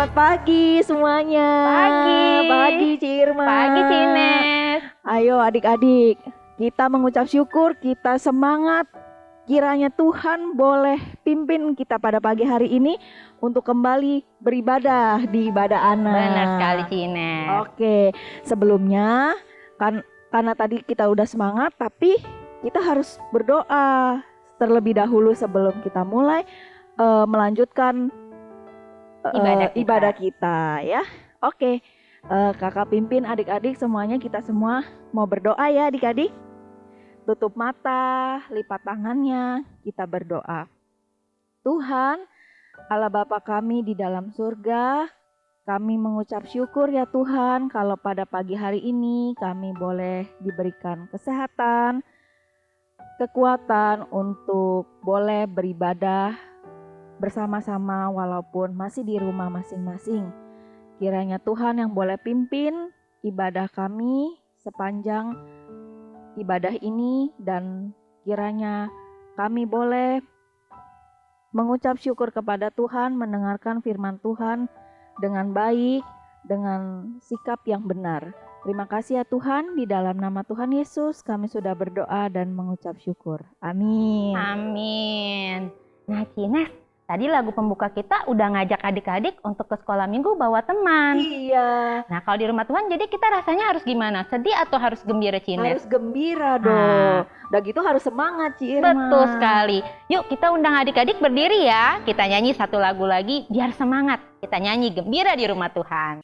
Selamat pagi semuanya. Pagi Ci Irma. Pagi Cines. Ayo adik-adik, kita mengucap syukur, kita semangat. Kiranya Tuhan boleh pimpin kita pada pagi hari ini untuk kembali beribadah di ibadah anak. Benar sekali Cines. Oke, sebelumnya karena tadi kita udah semangat, tapi kita harus berdoa terlebih dahulu sebelum kita mulai melanjutkan ibadah kita ya. Oke, kakak pimpin adik-adik semuanya, kita semua mau berdoa ya adik-adik. Tutup mata, lipat tangannya, kita berdoa. Tuhan, Allah Bapa kami di dalam surga, kami mengucap syukur ya Tuhan kalau pada pagi hari ini kami boleh diberikan kesehatan, kekuatan untuk boleh beribadah bersama-sama walaupun masih di rumah masing-masing. Kiranya Tuhan yang boleh pimpin ibadah kami sepanjang ibadah ini, dan kiranya kami boleh mengucap syukur kepada Tuhan, mendengarkan firman Tuhan dengan baik, dengan sikap yang benar. Terima kasih ya Tuhan, di dalam nama Tuhan Yesus kami sudah berdoa dan mengucap syukur. Amin. Amin. Nah Cines, tadi lagu pembuka kita udah ngajak adik-adik untuk ke sekolah minggu bawa teman. Iya. Nah kalau di rumah Tuhan jadi kita rasanya harus gimana? Sedih atau harus gembira Cines? Harus gembira dong. Udah gitu harus semangat Ci Irma. Betul sekali. Yuk kita undang adik-adik berdiri ya. Kita nyanyi satu lagu lagi biar semangat. Kita nyanyi gembira di rumah Tuhan.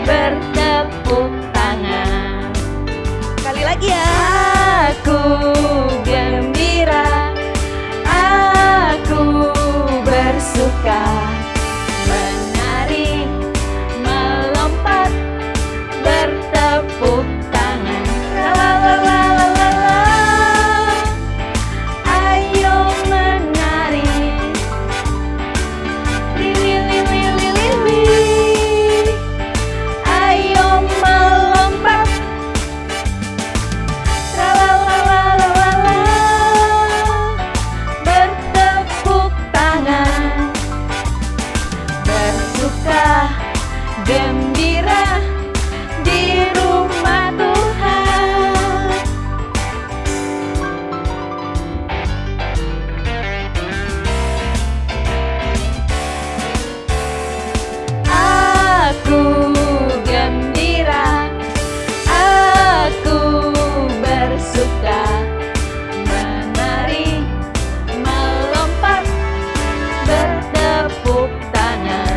Bertepuk tangan. Sekali lagi ya. Aku gembira, aku bersuka, menari, melompat, bertepuk tangan. La la la la la la. Ayo menari. Li li li li li li li. Gembira di rumah Tuhan. Aku gembira, aku bersuka, menari, melompat, bertepuk tangan.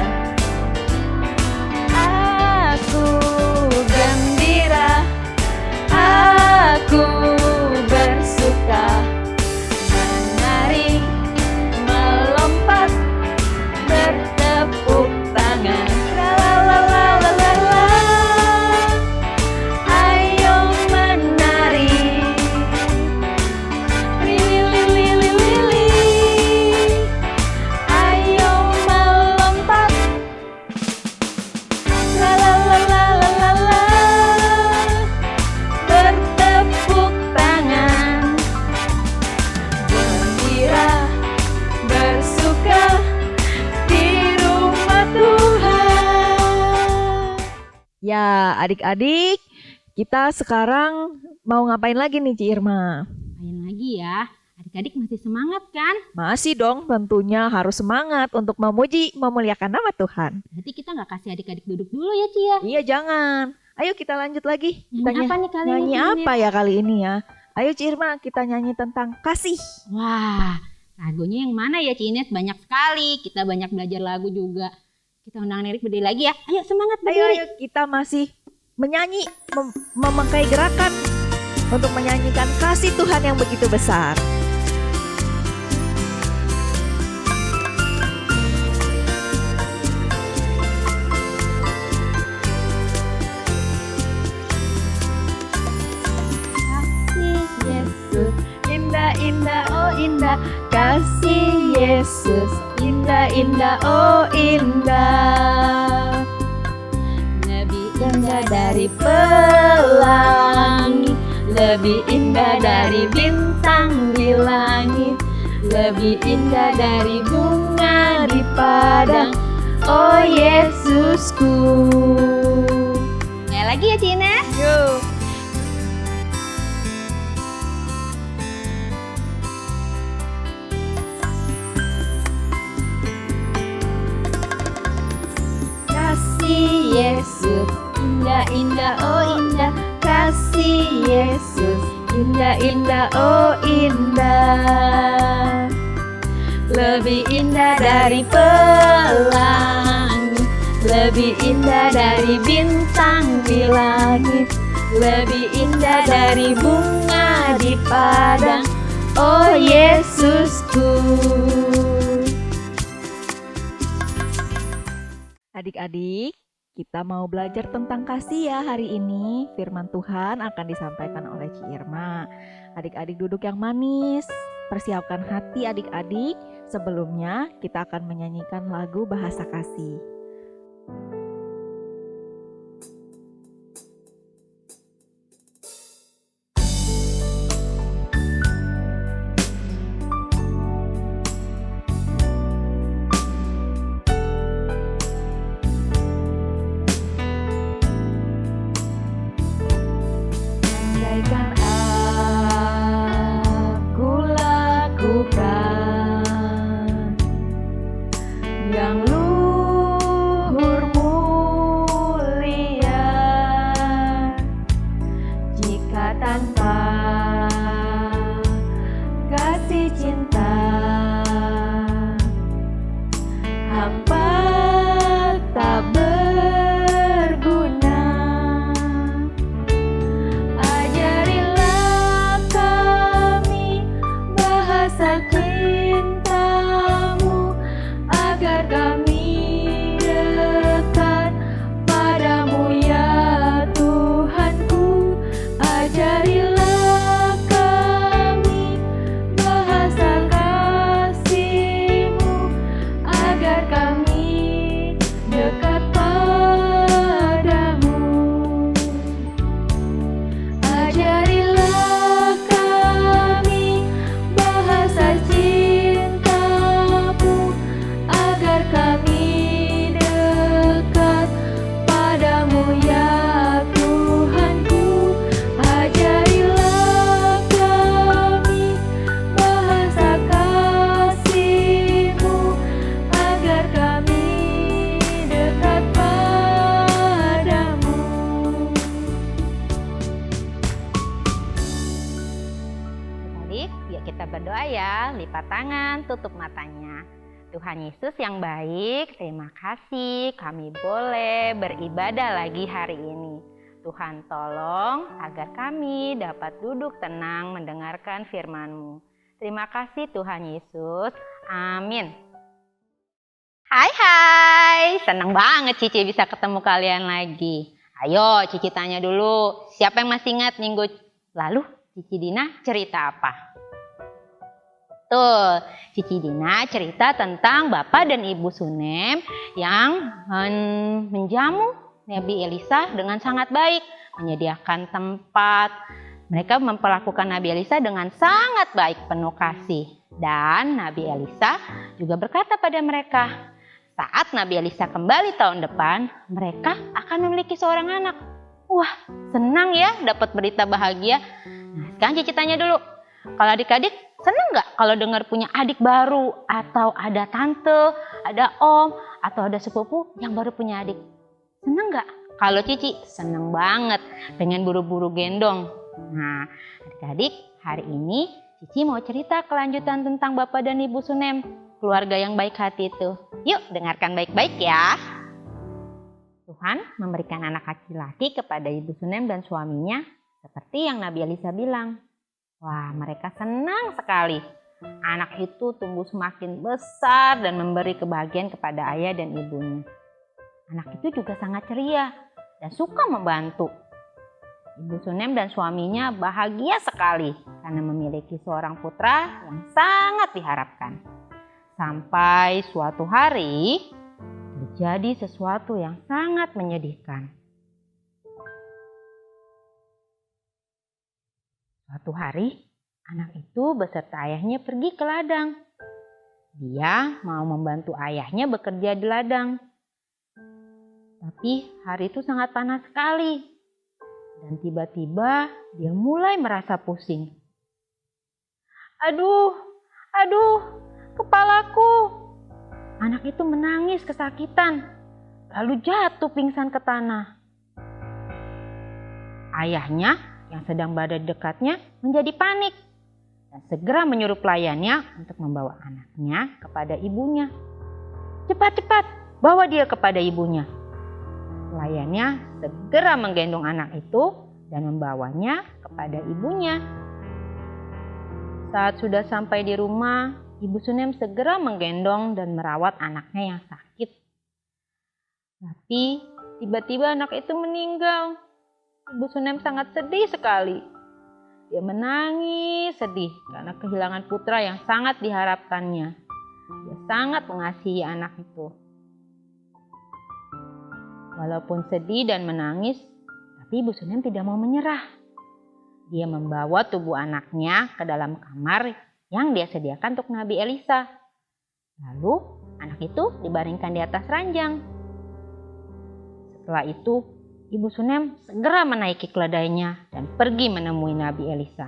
Aku bersuka, menari, melompat, bertepuk tangan. La la la la la la la. Ayo menari. Li li li li li li li. Ayo melompat. La la la la la la la. Bertepuk tangan, gembira, bersuka di rumah Tuhan. Ya adik-adik, kita sekarang mau ngapain lagi nih Ci Irma? Ngapain lagi ya? Adik-adik masih semangat kan? Masih dong, tentunya harus semangat untuk memuji, memuliakan nama Tuhan. Berarti kita nggak kasih adik-adik duduk dulu ya Ci ya? Iya jangan. Ayo kita lanjut lagi. Nyanyi apa nih kali ini? Nyanyi apa ya kali ini ya? Ayo Ci Irma, kita nyanyi tentang kasih. Wah, lagunya yang mana ya Cines? Banyak sekali. Kita banyak belajar lagu juga. Kita undang Nerik berdiri lagi ya. Ayo semangat berdiri. Ayo kita masih menyanyi, memakai gerakan untuk menyanyikan kasih Tuhan yang begitu besar. Yesus, indah-indah, oh indah. Lebih indah dari pelangi, lebih indah dari bintang di langit, lebih indah dari bunga di padang, oh Yesusku. Ya lagi ya Cina. Yuk. Kasih Yesus, indah-indah, oh indah. Kasih Yesus, indah-indah, oh indah. Lebih indah dari pelangi, lebih indah dari bintang di langit, lebih indah dari bunga di padang, oh Yesusku. Adik-adik, kita mau belajar tentang kasih ya hari ini. Firman Tuhan akan disampaikan oleh Ci Irma. Adik-adik duduk yang manis, persiapkan hati adik-adik. Sebelumnya kita akan menyanyikan lagu Bahasa Kasih. Andaikan aku lakukan yang luhur mulia, jika tanpa kasih cinta hampa tak berguna. Ajarilah kami bahasa cintamu, agar kami dekat padamu ya Tuhanku. Ajarilah kami bahasa kasih-Mu, agar kami dekat padamu. Ajarilah kami bahasa cintamu, agar kami dekat padamu ya Tuhanku. Ajarilah kami bahasa kasih-Mu, agar kami dekat padamu. Adik, yuk kita berdoa ya. Lipat tangan, tutup matanya. Tuhan Yesus yang baik, terima kasih kami boleh beribadah lagi hari ini. Tuhan tolong agar kami dapat duduk tenang mendengarkan firman-Mu. Terima kasih Tuhan Yesus. Amin. Hai, senang banget Cici bisa ketemu kalian lagi. Ayo Cici tanya dulu, siapa yang masih ingat minggu lalu Cici Dina cerita apa? Tuh, Cici Dina cerita tentang Bapak dan Ibu Sunem yang menjamu Nabi Elisa dengan sangat baik, menyediakan tempat. Mereka memperlakukan Nabi Elisa dengan sangat baik, penuh kasih. Dan Nabi Elisa juga berkata pada mereka, saat Nabi Elisa kembali tahun depan, mereka akan memiliki seorang anak. Wah, senang ya dapat berita bahagia. Nah, sekarang Cici tanya dulu, kalau adik-adik senang nggak kalau dengar punya adik baru, atau ada tante, ada om, atau ada sepupu yang baru punya adik? Senang nggak? Kalau Cici senang banget, pengen buru-buru gendong. Nah, adik-adik hari ini Cici mau cerita kelanjutan tentang Bapak dan Ibu Sunem, keluarga yang baik hati itu. Yuk dengarkan baik-baik ya. Tuhan memberikan anak laki-laki kepada Ibu Sunem dan suaminya seperti yang Nabi Elisa bilang. Wah, mereka senang sekali. Anak itu tumbuh semakin besar dan memberi kebahagiaan kepada ayah dan ibunya. Anak itu juga sangat ceria dan suka membantu. Ibu Sunem dan suaminya bahagia sekali karena memiliki seorang putra yang sangat diharapkan. Sampai suatu hari terjadi sesuatu yang sangat menyedihkan. Suatu hari, anak itu beserta ayahnya pergi ke ladang. Dia mau membantu ayahnya bekerja di ladang. Tapi hari itu sangat panas sekali. Dan tiba-tiba dia mulai merasa pusing. Aduh, kepalaku. Anak itu menangis kesakitan, lalu jatuh pingsan ke tanah. Ayahnya yang sedang berada di dekatnya menjadi panik dan segera menyuruh pelayannya untuk membawa anaknya kepada ibunya. Cepat, bawa dia kepada ibunya. Pelayannya segera menggendong anak itu dan membawanya kepada ibunya. Saat sudah sampai di rumah, Ibu Sunem segera menggendong dan merawat anaknya yang sakit. Tapi tiba-tiba anak itu meninggal. Ibu Sunem sangat sedih sekali. Dia menangis sedih karena kehilangan putra yang sangat diharapkannya. Dia sangat mengasihi anak itu. Walaupun sedih dan menangis, tapi Ibu Sunem tidak mau menyerah. Dia membawa tubuh anaknya ke dalam kamar yang dia sediakan untuk Nabi Elisa. Lalu anak itu dibaringkan di atas ranjang. Setelah itu, Ibu Sunem segera menaiki keledainya dan pergi menemui Nabi Elisa.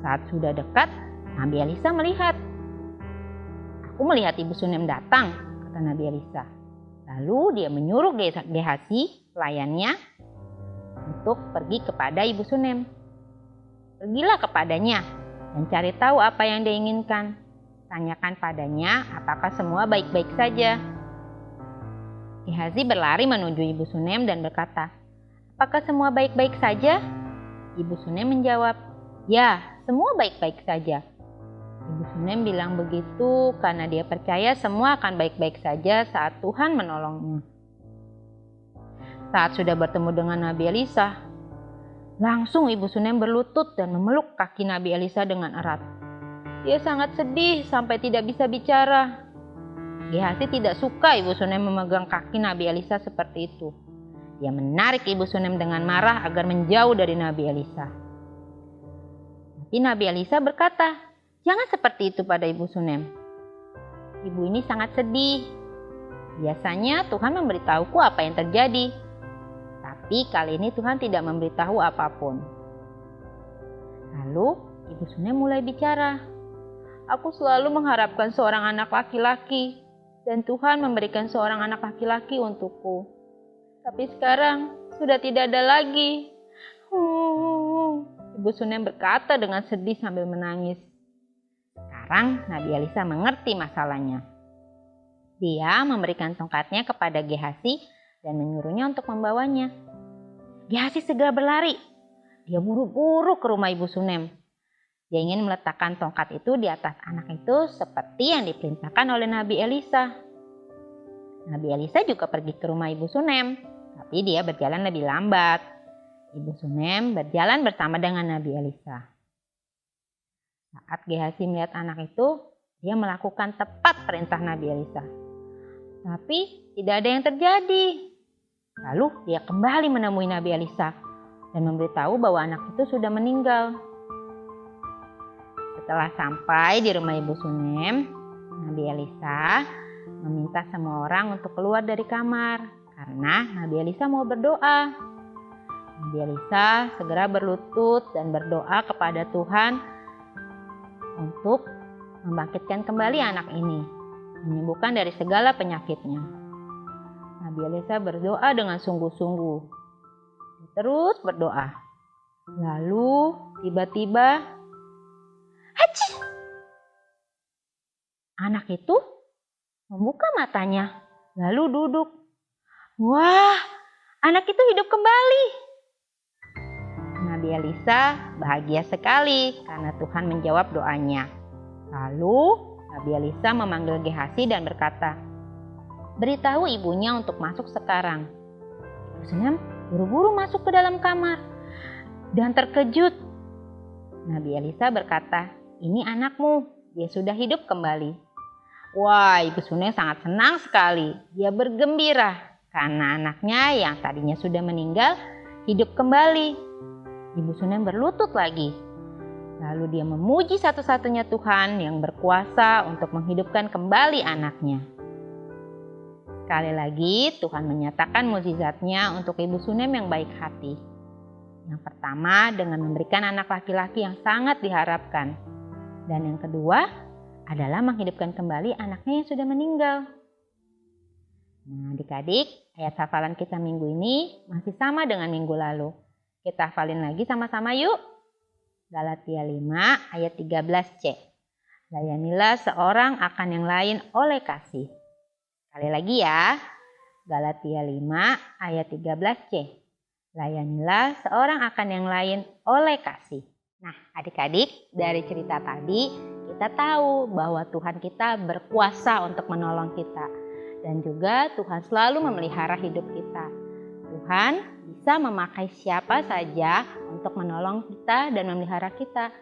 Saat sudah dekat, Nabi Elisa melihat. "Aku melihat Ibu Sunem datang," kata Nabi Elisa. Lalu dia menyuruh Gehazi, pelayannya, untuk pergi kepada Ibu Sunem. "Pergilah kepadanya dan cari tahu apa yang dia inginkan. Tanyakan padanya apakah semua baik-baik saja." Gehazi berlari menuju Ibu Sunem dan berkata, "Apakah semua baik-baik saja?" Ibu Sunem menjawab, "Ya, semua baik-baik saja." Ibu Sunem bilang begitu karena dia percaya semua akan baik-baik saja saat Tuhan menolongnya. Saat sudah bertemu dengan Nabi Elisa, langsung Ibu Sunem berlutut dan memeluk kaki Nabi Elisa dengan erat. Dia sangat sedih sampai tidak bisa bicara. Gehazi tidak suka Ibu Sunem memegang kaki Nabi Elisa seperti itu. Dia menarik Ibu Sunem dengan marah agar menjauh dari Nabi Elisa. Tapi Nabi Elisa berkata, "Jangan seperti itu pada Ibu Sunem. Ibu ini sangat sedih. Biasanya Tuhan memberitahuku apa yang terjadi. Tapi kali ini Tuhan tidak memberitahu apapun." Lalu Ibu Sunem mulai bicara. "Aku selalu mengharapkan seorang anak laki-laki. Dan Tuhan memberikan seorang anak laki-laki untukku. Tapi sekarang sudah tidak ada lagi." Ibu Sunem berkata dengan sedih sambil menangis. Sekarang Nabi Elisa mengerti masalahnya. Dia memberikan tongkatnya kepada Gehazi dan menyuruhnya untuk membawanya. Gehazi segera berlari. Dia buru-buru ke rumah Ibu Sunem. Dia ingin meletakkan tongkat itu di atas anak itu seperti yang diperintahkan oleh Nabi Elisa. Nabi Elisa juga pergi ke rumah Ibu Sunem, tapi dia berjalan lebih lambat. Ibu Sunem berjalan bersama dengan Nabi Elisa. Saat Gehazi melihat anak itu, dia melakukan tepat perintah Nabi Elisa. Tapi tidak ada yang terjadi. Lalu dia kembali menemui Nabi Elisa dan memberitahu bahwa anak itu sudah meninggal. Setelah sampai di rumah Ibu Sunem, Nabi Elisa meminta semua orang untuk keluar dari kamar karena Nabi Elisa mau berdoa. Nabi Elisa segera berlutut dan berdoa kepada Tuhan untuk membangkitkan kembali anak ini, menyembuhkan dari segala penyakitnya. Nabi Elisa berdoa dengan sungguh-sungguh. Dia terus berdoa. Lalu tiba-tiba anak itu membuka matanya, lalu duduk. Wah, anak itu hidup kembali. Nabi Elisa bahagia sekali karena Tuhan menjawab doanya. Lalu Nabi Elisa memanggil Gehazi dan berkata, "Beritahu ibunya untuk masuk sekarang." Ibu Sunem buru-buru masuk ke dalam kamar dan terkejut. Nabi Elisa berkata, "Ini anakmu, dia sudah hidup kembali. Wah, Ibu Sunem sangat senang sekali. Dia bergembira karena anaknya yang tadinya sudah meninggal hidup kembali. Ibu Sunem berlutut lagi. Lalu dia memuji satu-satunya Tuhan yang berkuasa untuk menghidupkan kembali anaknya. Sekali lagi Tuhan menyatakan mukjizatnya untuk Ibu Sunem yang baik hati. Yang pertama dengan memberikan anak laki-laki yang sangat diharapkan. Dan yang kedua adalah menghidupkan kembali anaknya yang sudah meninggal. Nah, adik-adik, ayat hafalan kita minggu ini masih sama dengan minggu lalu. Kita hafalin lagi sama-sama yuk. Galatia 5 ayat 13c. Layanilah seorang akan yang lain oleh kasih. Sekali lagi ya. Galatia 5 ayat 13c. Layanilah seorang akan yang lain oleh kasih. Nah, adik-adik, dari cerita tadi kita tahu bahwa Tuhan kita berkuasa untuk menolong kita. Dan juga Tuhan selalu memelihara hidup kita. Tuhan bisa memakai siapa saja untuk menolong kita dan memelihara kita.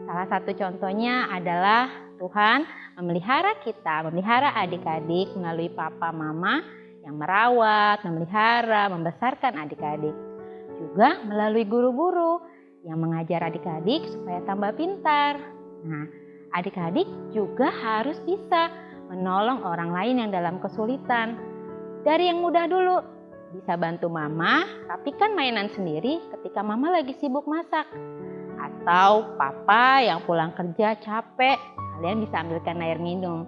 Salah satu contohnya adalah Tuhan memelihara kita, memelihara adik-adik melalui papa mama yang merawat, memelihara, membesarkan adik-adik. Juga melalui guru-guru yang mengajar adik-adik supaya tambah pintar. Nah, adik-adik juga harus bisa menolong orang lain yang dalam kesulitan. Dari yang mudah dulu, bisa bantu mama, rapikan mainan sendiri ketika mama lagi sibuk masak. Atau papa yang pulang kerja capek, kalian bisa ambilkan air minum.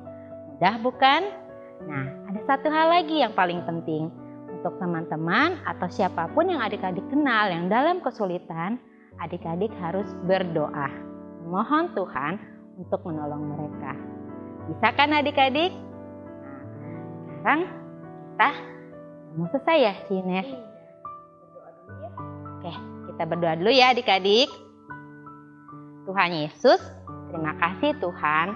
Mudah bukan? Nah, ada satu hal lagi yang paling penting. Untuk teman-teman atau siapapun yang adik-adik kenal yang dalam kesulitan, adik-adik harus berdoa. Mohon Tuhan untuk menolong mereka. Bisa kan adik-adik? Nah, sekarang kita mau selesai ya, Cines? Oke, kita berdoa dulu ya adik-adik. Tuhan Yesus, terima kasih Tuhan,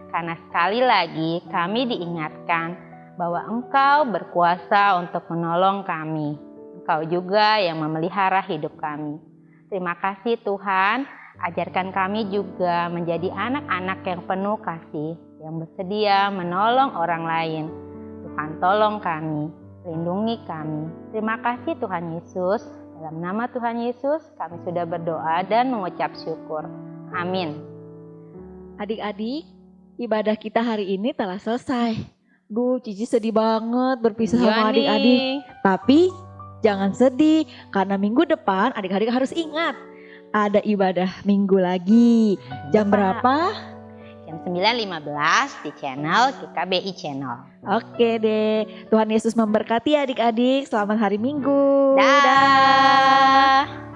karena sekali lagi kami diingatkan bahwa Engkau berkuasa untuk menolong kami. Engkau juga yang memelihara hidup kami. Terima kasih Tuhan, ajarkan kami juga menjadi anak-anak yang penuh kasih, yang bersedia menolong orang lain. Tuhan tolong kami, lindungi kami. Terima kasih Tuhan Yesus. Dalam nama Tuhan Yesus kami sudah berdoa dan mengucap syukur. Amin. Adik-adik, ibadah kita hari ini telah selesai. Duh, Cici sedih banget berpisah Iya sama adik-adik. nih. Tapi jangan sedih, karena minggu depan adik-adik harus ingat. Ada ibadah minggu lagi. Jam berapa? Jam 9.15 di channel GKBI Channel. Oke deh. Tuhan Yesus memberkati adik-adik. Selamat hari Minggu. Dah.